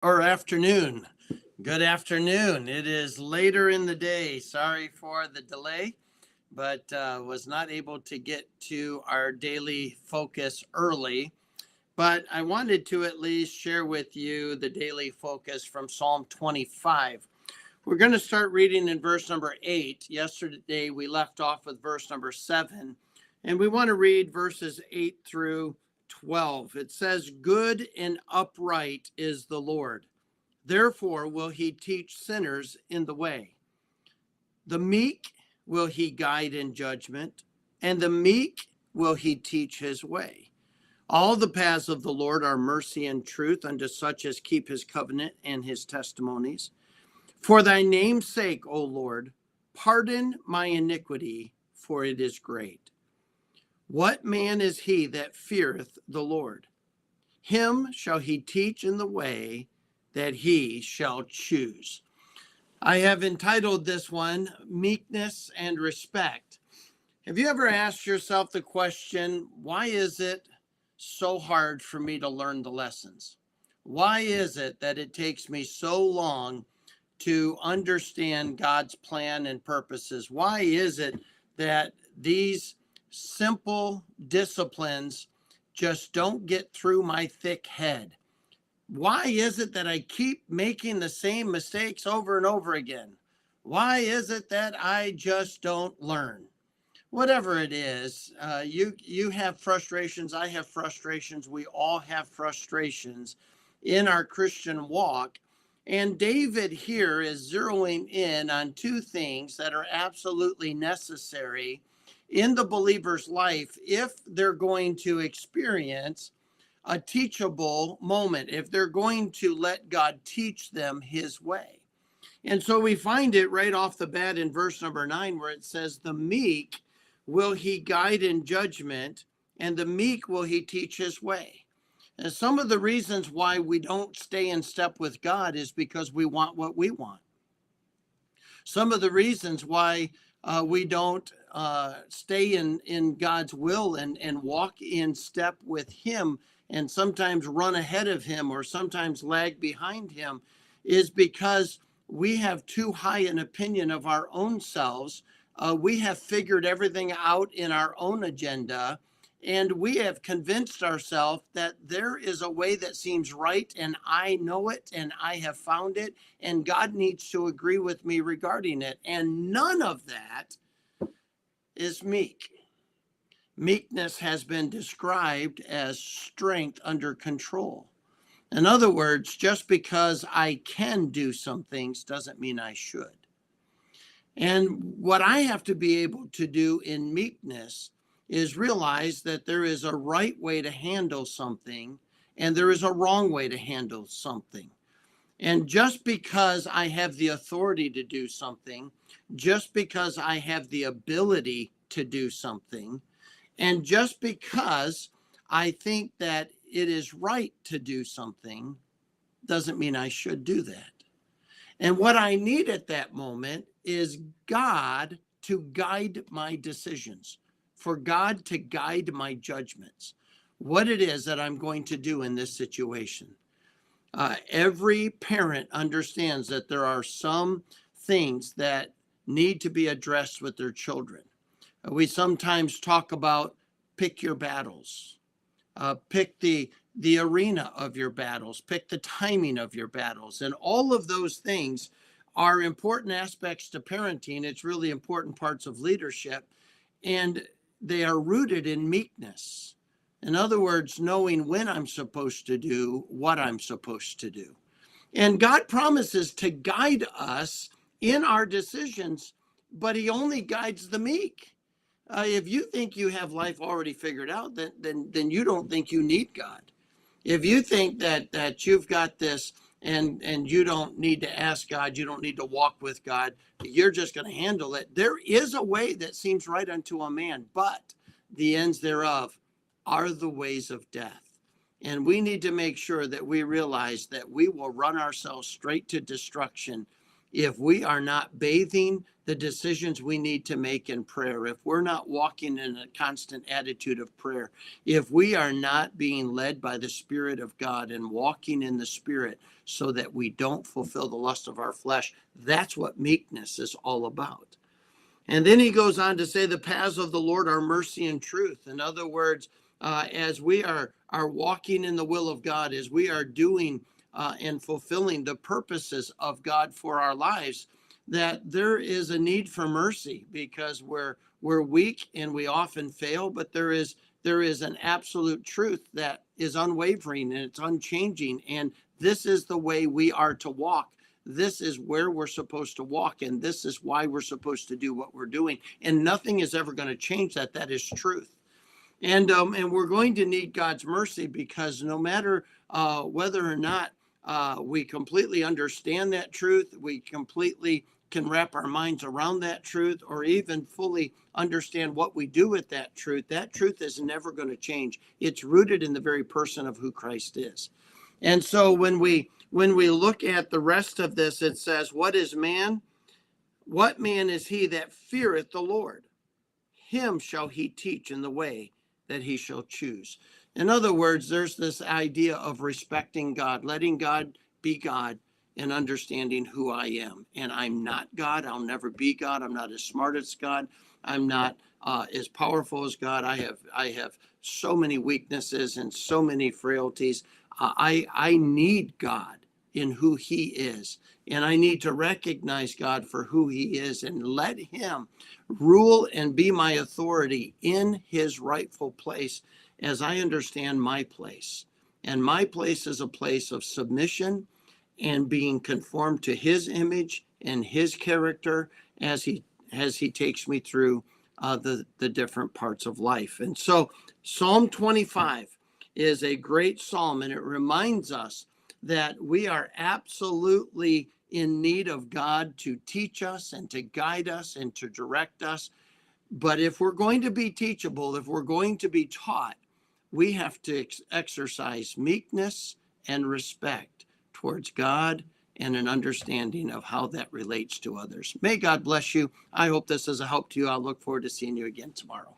or afternoon. Good afternoon. It is later in the day. Sorry for the delay, but was not able to get to our daily focus early. But I wanted to at least share with you the daily focus from Psalm 25. We're going to start reading in verse number 8. Yesterday we left off with verse number 7, and we want to read verses 8 through 12. It says, "Good and upright is the Lord. Therefore will he teach sinners in the way. The meek will he guide in judgment, and the meek will he teach his way. All the paths of the Lord are mercy and truth unto such as keep his covenant and his testimonies. For thy name's sake, O Lord, pardon my iniquity, for it is great. What man is he that feareth the Lord? Him shall he teach in the way that he shall choose." I have entitled this one, Meekness and Respect. Have you ever asked yourself the question, why is it so hard for me to learn the lessons? Why is it that it takes me so long to understand God's plan and purposes? Why is it that these simple disciplines just don't get through my thick head? Why is it that I keep making the same mistakes over and over again? Why is it that I just don't learn? Whatever it is, you have frustrations. I have frustrations. We all have frustrations in our Christian walk. And David here is zeroing in on two things that are absolutely necessary in the believer's life if they're going to experience a teachable moment, if they're going to let God teach them his way. And so we find it right off the bat in verse number 9, where it says, "The meek will he guide in judgment, and the meek will he teach his way." And some of the reasons why we don't stay in step with God is because we want what we want. Some of the reasons why we don't stay in God's will and walk in step with him and sometimes run ahead of him or sometimes lag behind him is because we have too high an opinion of our own selves. We have figured everything out in our own agenda, and we have convinced ourselves that there is a way that seems right, and I know it, and I have found it, and God needs to agree with me regarding it. And none of that is meek. Meekness has been described as strength under control. In other words, just because I can do some things doesn't mean I should. And what I have to be able to do in meekness is realize that there is a right way to handle something and there is a wrong way to handle something. And just because I have the authority to do something, just because I have the ability to do something, and just because I think that it is right to do something, doesn't mean I should do that. And what I need at that moment is God to guide my decisions, for God to guide my judgments, what it is that I'm going to do in this situation. Every parent understands that there are some things that need to be addressed with their children. We sometimes talk about pick your battles, pick the arena of your battles, pick the timing of your battles. And all of those things are important aspects to parenting. It's really important parts of leadership. And they are rooted in meekness. In other words, knowing when I'm supposed to do what I'm supposed to do. And God promises to guide us in our decisions, but he only guides the meek. If you think you have life already figured out, then you don't think you need God. If you think that you've got this and you don't need to ask God, you don't need to walk with God, you're just going to handle it. There is a way that seems right unto a man, but the ends thereof are the ways of death. And we need to make sure that we realize that we will run ourselves straight to destruction if we are not bathing the decisions we need to make in prayer, if we're not walking in a constant attitude of prayer, if we are not being led by the Spirit of God and walking in the Spirit so that we don't fulfill the lust of our flesh, that's what meekness is all about. And then he goes on to say, the paths of the Lord are mercy and truth. In other words, as we are walking in the will of God, as we are doing and fulfilling the purposes of God for our lives, that there is a need for mercy, because we're weak and we often fail, but there is an absolute truth that is unwavering and it's unchanging. And this is the way we are to walk. This is where we're supposed to walk, and this is why we're supposed to do what we're doing. And nothing is ever going to change that. That is truth. And we're going to need God's mercy, because no matter whether or not we completely understand that truth, we completely can wrap our minds around that truth, or even fully understand what we do with that truth is never going to change. It's rooted in the very person of who Christ is. And so when we look at the rest of this, it says, what is man? What man is he that feareth the Lord? Him shall he teach in the way that he shall choose. In other words, there's this idea of respecting God, letting God be God, and understanding who I am. And I'm not God. I'll never be God. I'm not as smart as God. I'm not as powerful as God. I have so many weaknesses and so many frailties. I need God in who he is. And I need to recognize God for who he is and let him rule and be my authority in his rightful place, as I understand my place. And my place is a place of submission and being conformed to his image and his character as he takes me through the different parts of life. And so Psalm 25 is a great psalm, and it reminds us that we are absolutely in need of God to teach us and to guide us and to direct us. But if we're going to be teachable, if we're going to be taught, we have to exercise meekness and respect towards God, and an understanding of how that relates to others. May God bless you. I hope this is a help to you. I'll look forward to seeing you again tomorrow.